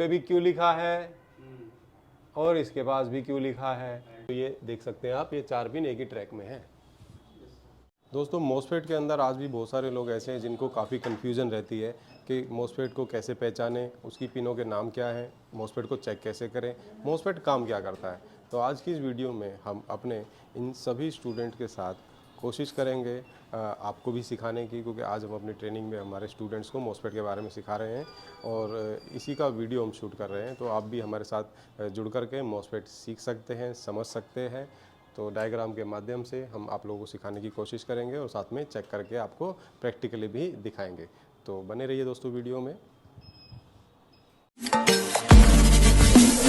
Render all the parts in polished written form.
पे भी क्यू लिखा है और इसके पास भी क्यू लिखा है। तो ये देख सकते हैं आप, ये 4 पिन एक ही ट्रैक में है। दोस्तों मॉसफेट के अंदर आज भी बहुत सारे लोग ऐसे हैं जिनको काफ़ी कन्फ्यूज़न रहती है कि मॉसफेट को कैसे पहचानें, उसकी पिनों के नाम क्या हैं, मॉसफेट को चेक कैसे करें, मॉसफेट काम क्या करता है। तो आज की इस वीडियो में हम अपने इन सभी स्टूडेंट के साथ कोशिश करेंगे आपको भी सिखाने की, क्योंकि आज हम अपनी ट्रेनिंग में हमारे स्टूडेंट्स को मॉसफेट के बारे में सिखा रहे हैं और इसी का वीडियो हम शूट कर रहे हैं। तो आप भी हमारे साथ जुड़ करके मॉसफेट सीख सकते हैं, समझ सकते हैं। तो डायग्राम के माध्यम से हम आप लोगों को सिखाने की कोशिश करेंगे और साथ में चेक करके आपको प्रैक्टिकली भी दिखाएंगे। तो बने रहिए दोस्तों वीडियो में।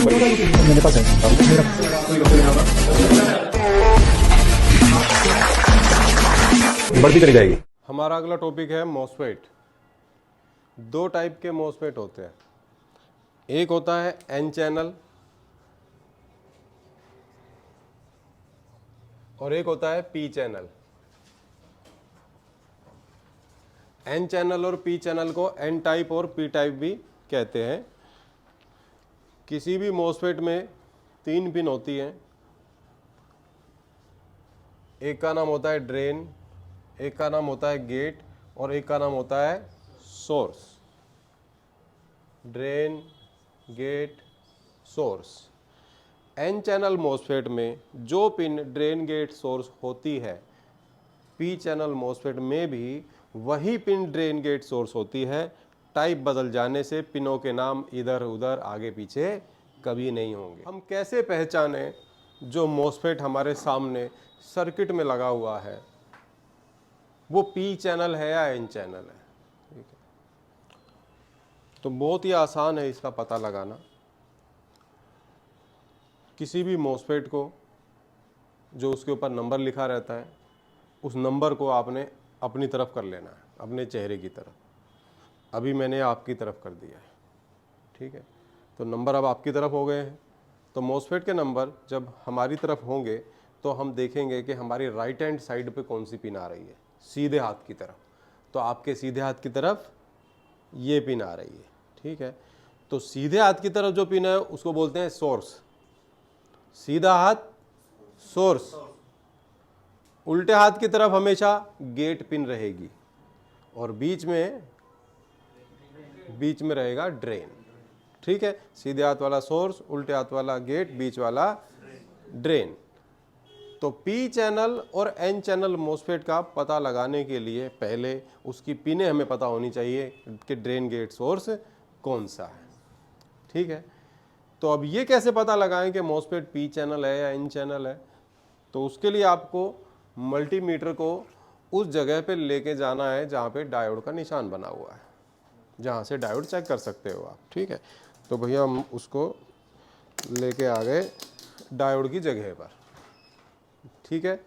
मेरे पास बढ़ती चली जाएगी। हमारा अगला टॉपिक है मॉसफेट। 2 टाइप के मॉसफेट होते हैं, एक होता है एन चैनल और एक होता है पी चैनल। एन चैनल और पी चैनल को एन टाइप और पी टाइप भी कहते हैं। किसी भी मॉसफेट में 3 पिन होती हैं, एक का नाम होता है ड्रेन, एक का नाम होता है गेट और एक का नाम होता है source. Drain, gate, source. N channel MOSFET में जो पिन ड्रेन, गेट, सोर्स होती है, पी चैनल मॉसफेट में भी वही पिन ड्रेन, गेट, सोर्स होती है। टाइप बदल जाने से पिनों के नाम इधर उधर आगे पीछे कभी नहीं होंगे। हम कैसे पहचानें जो मॉसफेट हमारे सामने सर्किट में लगा हुआ है वो पी चैनल है या एन चैनल है? ठीक है, तो बहुत ही आसान है इसका पता लगाना। किसी भी मॉसफेट को जो उसके ऊपर नंबर लिखा रहता है, उस नंबर को आपने अपनी तरफ कर लेना है, अपने चेहरे की तरफ। अभी मैंने आपकी तरफ कर दिया है, ठीक है। तो नंबर अब आपकी तरफ हो गए हैं। तो मॉसफेट के नंबर जब हमारी तरफ होंगे तो हम देखेंगे कि हमारी राइट हैंड साइड पे कौन सी पिन आ रही है, सीधे हाथ की तरफ। तो आपके सीधे हाथ की तरफ ये पिन आ रही है, ठीक है। तो सीधे हाथ की तरफ जो पिन है उसको बोलते हैं सोर्स। सीधा हाथ सोर्स। उल्टे हाथ की तरफ हमेशा गेट पिन रहेगी और बीच में रहेगा ड्रेन, ठीक है। सीधे हाथ वाला सोर्स, उल्टे हाथ वाला गेट, बीच वाला ड्रेन। तो पी चैनल और एन चैनल मॉसफेट का पता लगाने के लिए पहले उसकी पिनें हमें पता होनी चाहिए कि ड्रेन, गेट, सोर्स कौन सा है, ठीक है। तो अब ये कैसे पता लगाएं कि मॉसफेट पी चैनल है या एन चैनल है? तो उसके लिए आपको मल्टीमीटर को उस जगह पे लेके जाना है जहाँ पे डायोड का निशान बना हुआ है, जहाँ से डायोड चेक कर सकते हो आप, ठीक है। तो भैया हम उसको लेके आ गए डायोड की जगह पर, ठीक है।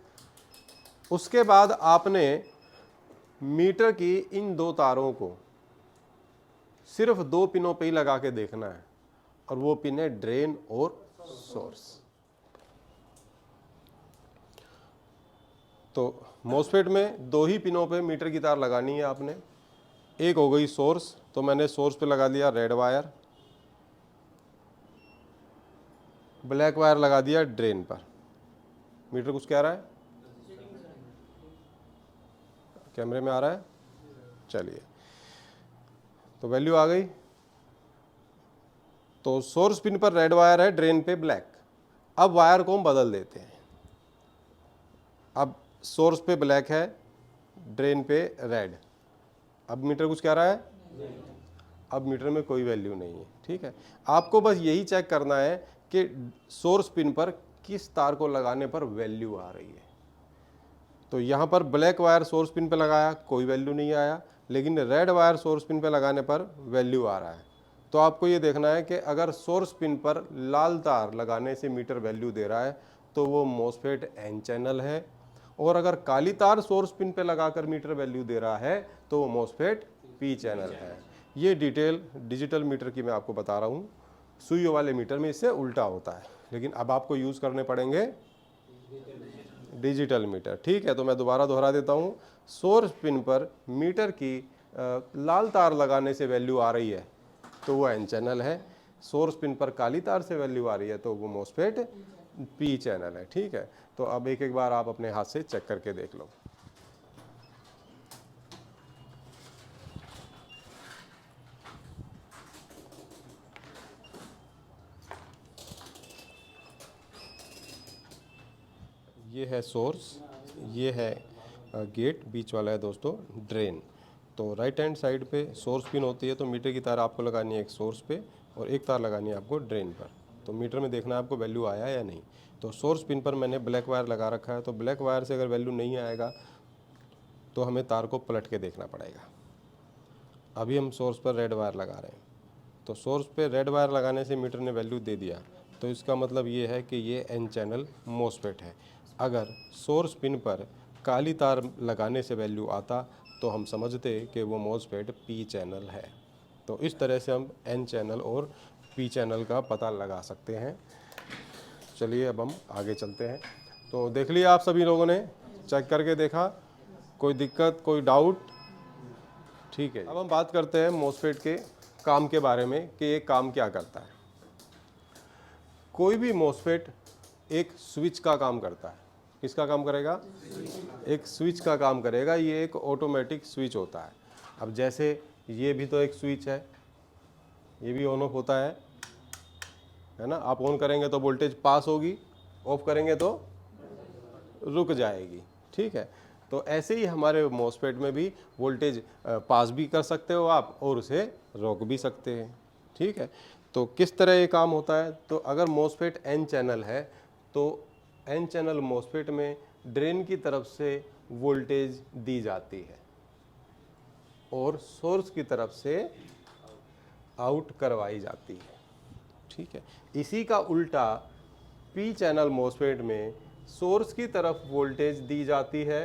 उसके बाद आपने मीटर की इन 2 तारों को सिर्फ 2 पिनों पे ही लगा के देखना है और वो पिन है ड्रेन और सोर्स। तो मॉसफेट में 2 ही पिनों पे मीटर की तार लगानी है आपने। एक हो गई सोर्स, तो मैंने सोर्स पे लगा दिया रेड वायर, ब्लैक वायर लगा दिया ड्रेन पर। मीटर कुछ कह रहा है, कैमरे में आ रहा है, चलिए। तो वैल्यू आ गई। तो सोर्स पिन पर रेड वायर है, ड्रेन पे ब्लैक। अब वायर को हम बदल देते हैं। अब सोर्स पे ब्लैक है, ड्रेन पे रेड। अब मीटर कुछ कह रहा है, अब मीटर में कोई वैल्यू नहीं है, ठीक है। आपको बस यही चेक करना है कि सोर्स पिन पर किस तार को लगाने पर वैल्यू आ रही है। तो यहाँ पर ब्लैक वायर सोर्स पिन पे लगाया, कोई वैल्यू नहीं आया, लेकिन रेड वायर सोर्स पिन पे लगाने पर वैल्यू आ रहा है। तो आपको ये देखना है कि अगर सोर्स पिन पर लाल तार लगाने से मीटर वैल्यू दे रहा है तो वो मॉसफेट एन चैनल है, और अगर काली तार सोर्स पिन पे लगाकर मीटर वैल्यू दे रहा है तो वो मॉसफेट पी चैनल है। ये डिटेल डिजिटल मीटर की मैं आपको बता रहा हूँ। सुइयों वाले मीटर में इससे उल्टा होता है, लेकिन अब आपको यूज़ करने पड़ेंगे डिजिटल मीटर, ठीक है। तो मैं दोबारा दोहरा देता हूँ। सोर्स पिन पर मीटर की लाल तार लगाने से वैल्यू आ रही है तो वो एन चैनल है। सोर्स पिन पर काली तार से वैल्यू आ रही है तो वो मोस्फेट पी चैनल है। ठीक है, तो अब एक एक बार आप अपने हाथ से चेक करके देख लो। ये है सोर्स, ये है गेट, बीच वाला है दोस्तों ड्रेन। तो राइट हैंड साइड पे सोर्स पिन होती है, तो मीटर की तार आपको लगानी है एक सोर्स पे और एक तार लगानी है आपको ड्रेन पर। तो मीटर में देखना है आपको वैल्यू आया या नहीं। तो सोर्स पिन पर मैंने ब्लैक वायर लगा रखा है, तो ब्लैक वायर से अगर वैल्यू नहीं आएगा तो हमें तार को पलट के देखना पड़ेगा। अभी हम सोर्स पर रेड वायर लगा रहे हैं, तो सोर्स पे रेड वायर लगाने से मीटर ने वैल्यू दे दिया, तो इसका मतलब ये है कि ये एन चैनल मोस्फेट है। अगर सोर्स पिन पर काली तार लगाने से वैल्यू आता तो हम समझते कि वो मोस्फेट पी चैनल है। तो इस तरह से हम एन चैनल और पी चैनल का पता लगा सकते हैं। चलिए अब हम आगे चलते हैं। तो देख लिया आप सभी लोगों ने, चेक करके देखा, कोई दिक्कत, कोई डाउट? ठीक है, अब हम बात करते हैं मोस्फेट के काम के बारे में कि ये काम क्या करता है। कोई भी मोस्फेट एक स्विच का काम करता है। किसका काम करेगा? एक स्विच का काम करेगा। ये एक ऑटोमेटिक स्विच होता है। अब जैसे ये भी तो एक स्विच है, ये भी ऑन ऑफ होता है ना। आप ऑन करेंगे तो वोल्टेज पास होगी, ऑफ करेंगे तो रुक जाएगी। ठीक है, तो ऐसे ही हमारे मोस्फेट में भी वोल्टेज पास भी कर सकते हो आप और उसे रोक भी सकते हैं। ठीक है, तो किस तरह ये काम होता है? तो अगर मोस्फेट एन चैनल है तो एन चैनल मोस्फेट में ड्रेन की तरफ से वोल्टेज दी जाती है और सोर्स की तरफ से आउट करवाई जाती है। ठीक है, इसी का उल्टा पी चैनल मोस्फेट में सोर्स की तरफ वोल्टेज दी जाती है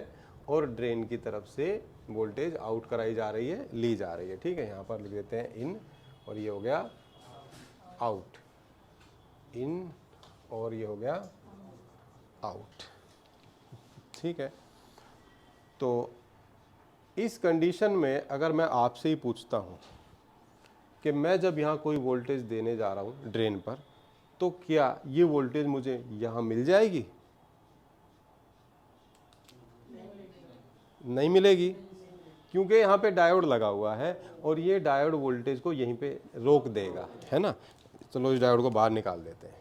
और ड्रेन की तरफ से वोल्टेज आउट कराई जा रही है, ली जा रही है। ठीक है, यहाँ पर लिख देते हैं इन और ये हो गया आउट, इन और ये हो गया आउट। ठीक है, तो इस कंडीशन में अगर मैं आपसे ही पूछता हूँ कि मैं जब यहाँ कोई वोल्टेज देने जा रहा हूँ ड्रेन पर, तो क्या ये वोल्टेज मुझे यहाँ मिल जाएगी? नहीं मिलेगी, क्योंकि यहाँ पे डायोड लगा हुआ है और ये डायोड वोल्टेज को यहीं पे रोक देगा, है ना। चलो इस डायोड को बाहर निकाल देते हैं।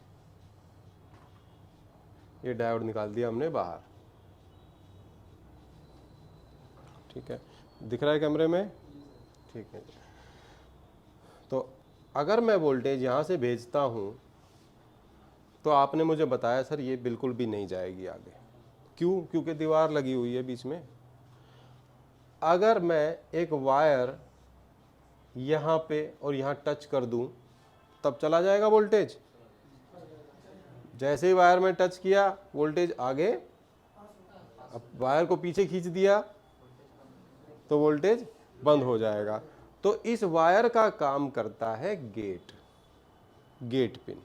ये डायोड निकाल दिया हमने बाहर। ठीक है, दिख रहा है कैमरे में? ठीक है, तो अगर मैं वोल्टेज यहाँ से भेजता हूँ तो आपने मुझे बताया सर ये बिल्कुल भी नहीं जाएगी आगे। क्यों? क्योंकि दीवार लगी हुई है बीच में। अगर मैं एक वायर यहाँ पे और यहाँ टच कर दूं तब चला जाएगा वोल्टेज। जैसे ही वायर में टच किया वोल्टेज आगे, अब वायर को पीछे खींच दिया तो वोल्टेज बंद हो जाएगा। तो इस वायर का काम करता है गेट पिन।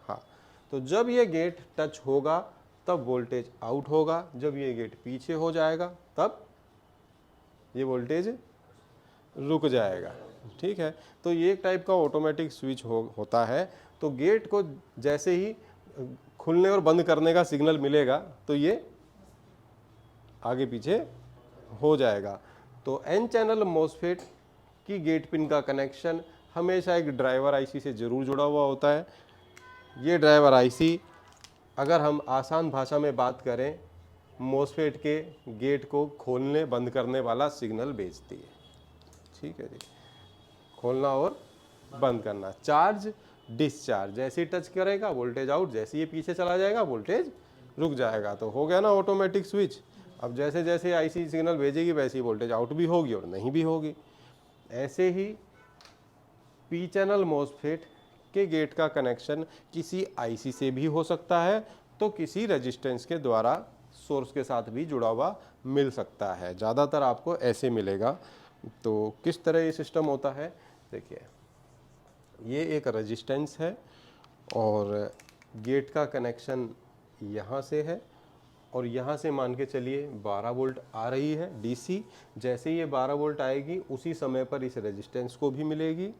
हाँ, तो जब ये गेट टच होगा तब वोल्टेज आउट होगा, जब ये गेट पीछे हो जाएगा तब ये वोल्टेज रुक जाएगा। ठीक है, तो ये एक टाइप का ऑटोमेटिक स्विच होता है। तो गेट को जैसे ही खुलने और बंद करने का सिग्नल मिलेगा तो ये आगे पीछे हो जाएगा। तो एन चैनल मोस्फेट की गेट पिन का कनेक्शन हमेशा एक ड्राइवर आईसी से जरूर जुड़ा हुआ होता है। ये ड्राइवर आईसी, अगर हम आसान भाषा में बात करें, मोस्फेट के गेट को खोलने बंद करने वाला सिग्नल भेजती है। ठीक है जी, खोलना और बंद करना, चार्ज डिस्चार्ज। जैसे ही टच करेगा वोल्टेज आउट, जैसे ही पीछे चला जाएगा वोल्टेज रुक जाएगा। तो हो गया ना ऑटोमेटिक स्विच। अब जैसे जैसे आईसी सिग्नल भेजेगी वैसे ही वोल्टेज आउट भी होगी और नहीं भी होगी। ऐसे ही पी चैनल मोस्फेट के गेट का कनेक्शन किसी आईसी से भी हो सकता है, तो किसी रेजिस्टेंस के द्वारा सोर्स के साथ भी जुड़ा हुआ मिल सकता है। ज़्यादातर आपको ऐसे मिलेगा। तो किस तरह ये सिस्टम होता है, देखिए ये एक रेजिस्टेंस है और गेट का कनेक्शन यहाँ से है और यहाँ से मान के चलिए 12 वोल्ट आ रही है डीसी। जैसे ये 12 वोल्ट आएगी उसी समय पर इस रेजिस्टेंस को भी मिलेगी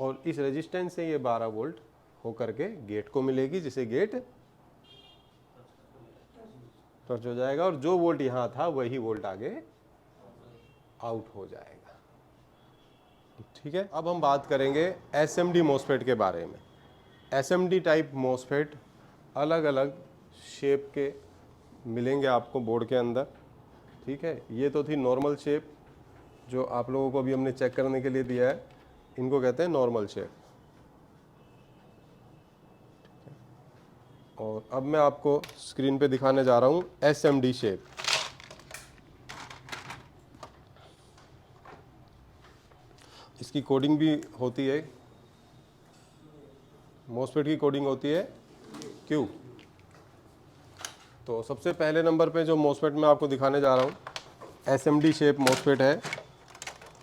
और इस रेजिस्टेंस से ये 12 वोल्ट होकर के गेट को मिलेगी, जिसे गेट टच हो जाएगा और जो वोल्ट यहाँ था वही वोल्ट आगे आउट हो जाएगा। ठीक है, अब हम बात करेंगे एसएमडी मॉसफेट के बारे में। एसएमडी टाइप मॉसफेट अलग अलग शेप के मिलेंगे आपको बोर्ड के अंदर। ठीक है, ये तो थी नॉर्मल शेप जो आप लोगों को अभी हमने चेक करने के लिए दिया है, इनको कहते हैं नॉर्मल शेप। और अब मैं आपको स्क्रीन पे दिखाने जा रहा हूँ एसएमडी शेप। इसकी कोडिंग भी होती है, मॉसफेट की कोडिंग होती है क्यू। तो सबसे पहले नंबर पे जो मॉसफेट मैं आपको दिखाने जा रहा हूँ एसएमडी शेप मॉसफेट है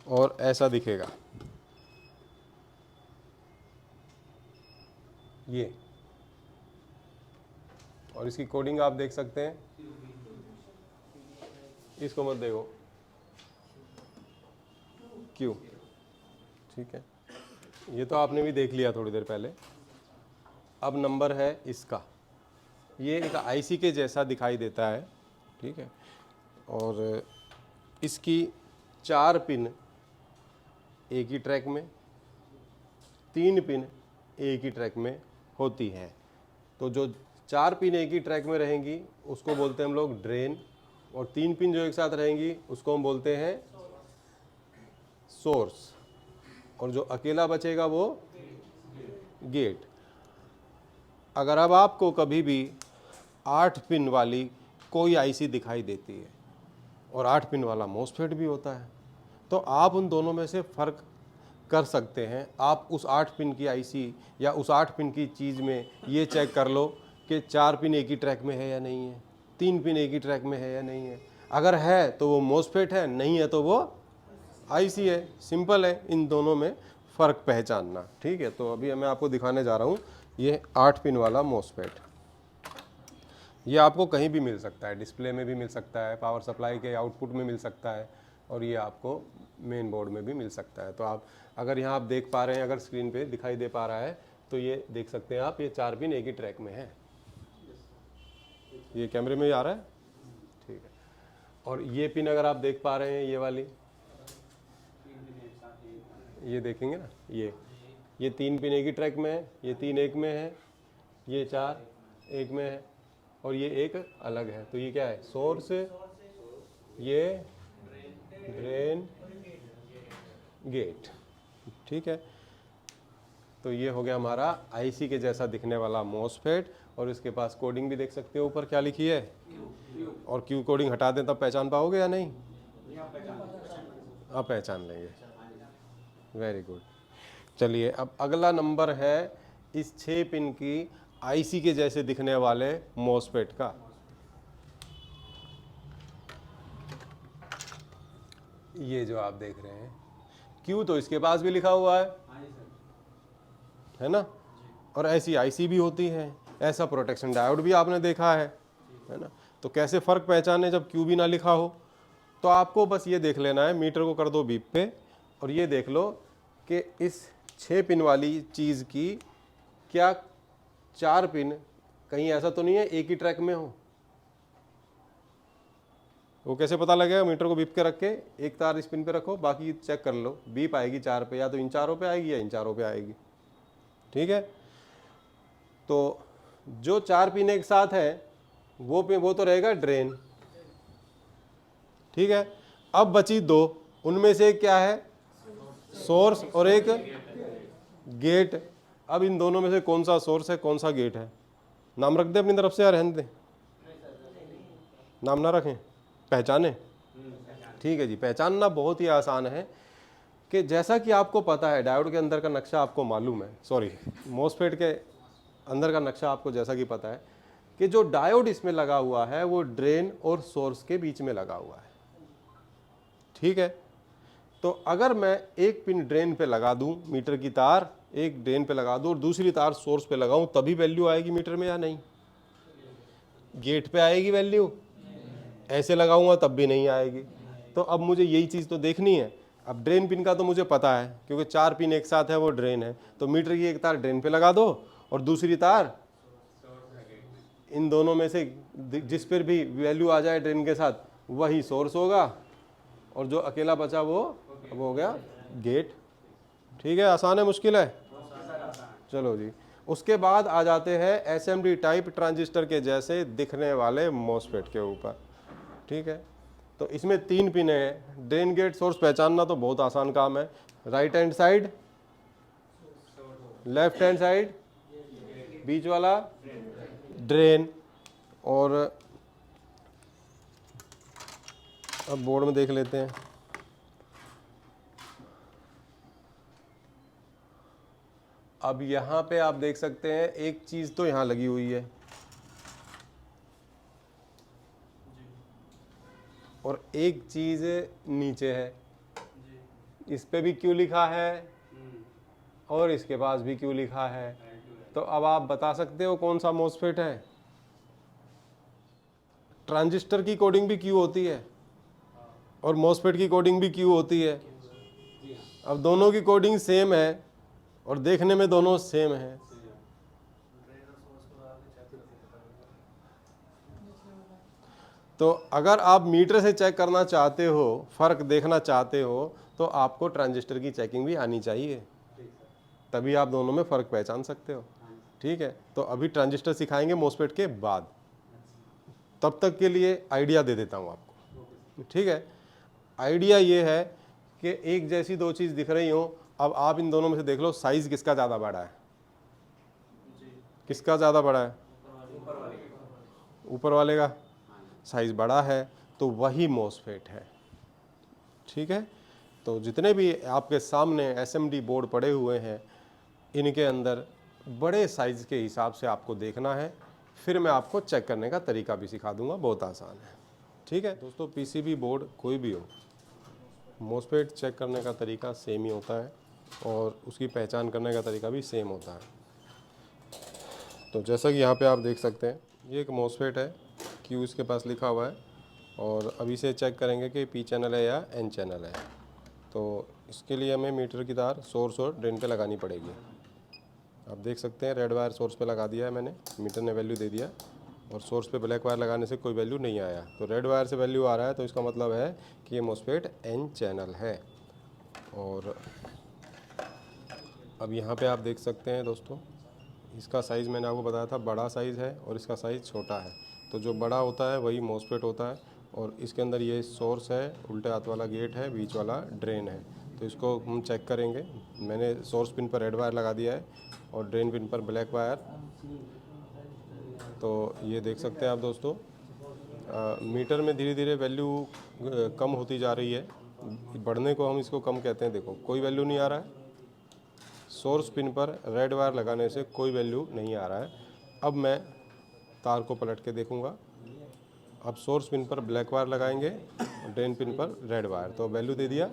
और ऐसा दिखेगा ये, और इसकी कोडिंग आप देख सकते हैं। इसको मत देखो, क्यू। ठीक है, ये तो आपने भी देख लिया थोड़ी देर पहले। अब नंबर है इसका, ये एक आईसी के जैसा दिखाई देता है। ठीक है, और इसकी 4 पिन एक ही ट्रैक में, 3 पिन एक ही ट्रैक में होती हैं। तो जो 4 पिन एक ही ट्रैक में रहेंगी उसको बोलते हैं हम लोग ड्रेन, और 3 पिन जो एक साथ रहेंगी उसको हम बोलते हैं सोर्स, और जो अकेला बचेगा वो गेट। अगर अब आपको कभी भी 8 पिन वाली कोई आईसी दिखाई देती है और 8 पिन वाला मॉसफेट भी होता है, तो आप उन दोनों में से फ़र्क कर सकते हैं। आप उस 8 पिन की आईसी या उस 8 पिन की चीज़ में ये चेक कर लो कि 4 पिन एक ही ट्रैक में है या नहीं है, 3 पिन एक ही ट्रैक में है या नहीं है। अगर है तो वो मॉसफेट है, नहीं है तो वो आईसी है। सिंपल है इन दोनों में फ़र्क पहचानना। ठीक है, तो अभी मैं आपको दिखाने जा रहा हूँ ये 8 पिन वाला मॉसफेट। ये आपको कहीं भी मिल सकता है, डिस्प्ले में भी मिल सकता है, पावर सप्लाई के आउटपुट में मिल सकता है, और ये आपको मेन बोर्ड में भी मिल सकता है। तो आप अगर यहाँ आप देख पा रहे हैं, अगर स्क्रीन पे दिखाई दे पा रहा है तो ये देख सकते हैं आप, ये 4 पिन एक ही ट्रैक में है। ये कैमरे में ही आ रहा है। ठीक है, और ये पिन अगर आप देख पा रहे हैं, ये वाली, ये देखेंगे ना, ये 3 पिन एक ही ट्रैक में है, ये 3 एक में है, ये 4 एक में है, और ये एक अलग है। तो ये क्या है, सोर्स, ये ड्रेन, गेट। ठीक है, तो ये हो गया हमारा आईसी के जैसा दिखने वाला मॉसफेट, और इसके पास कोडिंग भी देख सकते हो ऊपर क्या लिखी है। और क्यू कोडिंग हटा दें तब पहचान पाओगे या नहीं? आप पहचान लेंगे। Very good. चलिए, अब अगला नंबर है इस 6 पिन की आईसी के जैसे दिखने वाले मॉसफेट का। ये जो आप देख रहे हैं क्यू, तो इसके पास भी लिखा हुआ है ना, और ऐसी आईसी भी होती है, ऐसा प्रोटेक्शन डायोड भी आपने देखा है ना। तो कैसे फ़र्क पहचाने जब क्यू भी ना लिखा हो? तो आपको बस ये देख लेना है, मीटर को कर दो बीप पे, और ये देख लो कि इस 6 पिन वाली चीज़ की क्या 4 पिन कहीं ऐसा तो नहीं है एक ही ट्रैक में हो। वो कैसे पता लगेगा? मीटर को बीप के रख के एक तार इस पिन पे रखो, बाकी चेक कर लो, बीप आएगी 4 पे, या तो इन चारों पे आएगी या इन चारों पे आएगी। ठीक है, तो जो 4 पिन एक साथ है वो तो रहेगा ड्रेन। ठीक है, अब बची 2, उनमें से एक क्या है, सोर्स, और एक गेट। अब इन दोनों में से कौन सा सोर्स है, कौन सा गेट है? नाम रख दे अपनी तरफ से या रहने दें? नाम ना रखें, पहचाने। ठीक है जी, पहचानना बहुत ही आसान है कि जैसा कि आपको पता है डायोड के अंदर का नक्शा आपको मालूम है, सॉरी मॉसफेट के अंदर का नक्शा आपको जैसा कि पता है कि जो डायोड इसमें लगा हुआ है वो ड्रेन और सोर्स के बीच में लगा हुआ है। ठीक है, तो अगर मैं एक पिन ड्रेन पे लगा दूं, मीटर की तार एक ड्रेन पे लगा दूं और दूसरी तार सोर्स पे लगाऊं, तभी वैल्यू आएगी मीटर में या नहीं? गेट पे आएगी वैल्यू, ऐसे लगाऊंगा तब भी नहीं आएगी। तो अब मुझे यही चीज़ तो देखनी है। अब ड्रेन पिन का तो मुझे पता है क्योंकि 4 पिन एक साथ है, वो ड्रेन है, तो मीटर की एक तार ड्रेन पे लगा दो और दूसरी तार इन दोनों में से जिस पर भी वैल्यू आ जाए ड्रेन के साथ वही सोर्स होगा, और जो अकेला बचा वो हो गया गेट। ठीक है, आसान है मुश्किल है? चलो जी, उसके बाद आ जाते हैं एसएमडी टाइप ट्रांजिस्टर के जैसे दिखने वाले मॉसफेट के ऊपर। ठीक है, तो इसमें 3 पिन है। ड्रेन गेट सोर्स पहचानना तो बहुत आसान काम है। Right hand side, left hand side, बीच वाला ड्रेन। और अब बोर्ड में देख लेते हैं। अब यहाँ पे आप देख सकते हैं एक चीज़ तो यहाँ लगी हुई है और एक चीज़ नीचे है। इस पे भी क्यों लिखा है और इसके पास भी क्यों लिखा है, तो अब आप बता सकते हो कौन सा मॉसफेट है? ट्रांजिस्टर की कोडिंग भी क्यों होती है और मॉसफेट की कोडिंग भी क्यों होती है। अब दोनों की कोडिंग सेम है और देखने में दोनों सेम है। तो अगर आप मीटर से चेक करना चाहते हो, फर्क देखना चाहते हो, तो आपको ट्रांजिस्टर की चेकिंग भी आनी चाहिए, तभी आप दोनों में फ़र्क पहचान सकते हो। ठीक है, तो अभी ट्रांजिस्टर सिखाएंगे मॉसफेट के बाद, तब तक के लिए आइडिया दे देता हूँ आपको। ठीक है, आइडिया ये है कि एक जैसी दो चीज़ दिख रही हो, अब आप इन दोनों में से देख लो साइज़ किसका ज़्यादा बड़ा है। किसका ज़्यादा बड़ा है? ऊपर वाले का साइज़ बड़ा है, तो वही मॉसफेट है। ठीक है, तो जितने भी आपके सामने एसएमडी बोर्ड पड़े हुए हैं, इनके अंदर बड़े साइज़ के हिसाब से आपको देखना है, फिर मैं आपको चेक करने का तरीका भी सिखा दूंगा, बहुत आसान है। ठीक है दोस्तों, पीसीबी बोर्ड कोई भी हो, मॉसफेट चेक करने का तरीका सेम ही होता है और उसकी पहचान करने का तरीका भी सेम होता है। तो जैसा कि यहाँ पे आप देख सकते हैं, ये एक मॉसफेट है, क्यू इसके पास लिखा हुआ है, और अभी से चेक करेंगे कि पी चैनल है या एन चैनल है। तो इसके लिए हमें मीटर की तार सोर्स और ड्रेन पे लगानी पड़ेगी। आप देख सकते हैं रेड वायर सोर्स पे लगा दिया है मैंने, मीटर ने वैल्यू दे दिया, और सोर्स पे ब्लैक वायर लगाने से कोई वैल्यू नहीं आया। तो रेड वायर से वैल्यू आ रहा है, तो इसका मतलब है कि ये मॉसफेट एन चैनल है। और अब यहाँ पे आप देख सकते हैं दोस्तों, इसका साइज़ मैंने आपको बताया था बड़ा साइज़ है और इसका साइज़ छोटा है। तो जो बड़ा होता है वही मॉसफेट होता है, और इसके अंदर ये सोर्स है, उल्टे हाथ वाला गेट है, बीच वाला ड्रेन है। तो इसको हम चेक करेंगे। मैंने सोर्स पिन पर रेड वायर लगा दिया है और ड्रेन पिन पर ब्लैक वायर। तो ये देख सकते हैं आप दोस्तों, मीटर में धीरे धीरे वैल्यू कम होती जा रही है, बढ़ने को हम इसको कम कहते हैं। देखो कोई वैल्यू नहीं आ रहा है, सोर्स पिन पर रेड वायर लगाने से कोई वैल्यू नहीं आ रहा है। अब मैं तार को पलट के देखूंगा। अब सोर्स पिन पर ब्लैक वायर लगाएंगे, ड्रेन पिन पर रेड वायर, तो वैल्यू दे दिया।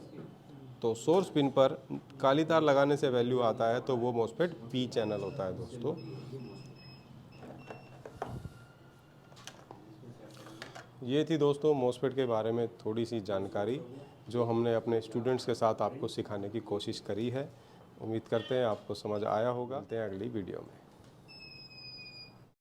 तो सोर्स पिन पर काली तार लगाने से वैल्यू आता है, तो वो मॉसफेट पी चैनल होता है दोस्तों। ये थी दोस्तों मॉसफेट के बारे में थोड़ी सी जानकारी, जो हमने अपने स्टूडेंट्स के साथ आपको सिखाने की कोशिश करी है। उम्मीद करते हैं आपको समझ आया होगा। मिलते हैं अगली वीडियो में।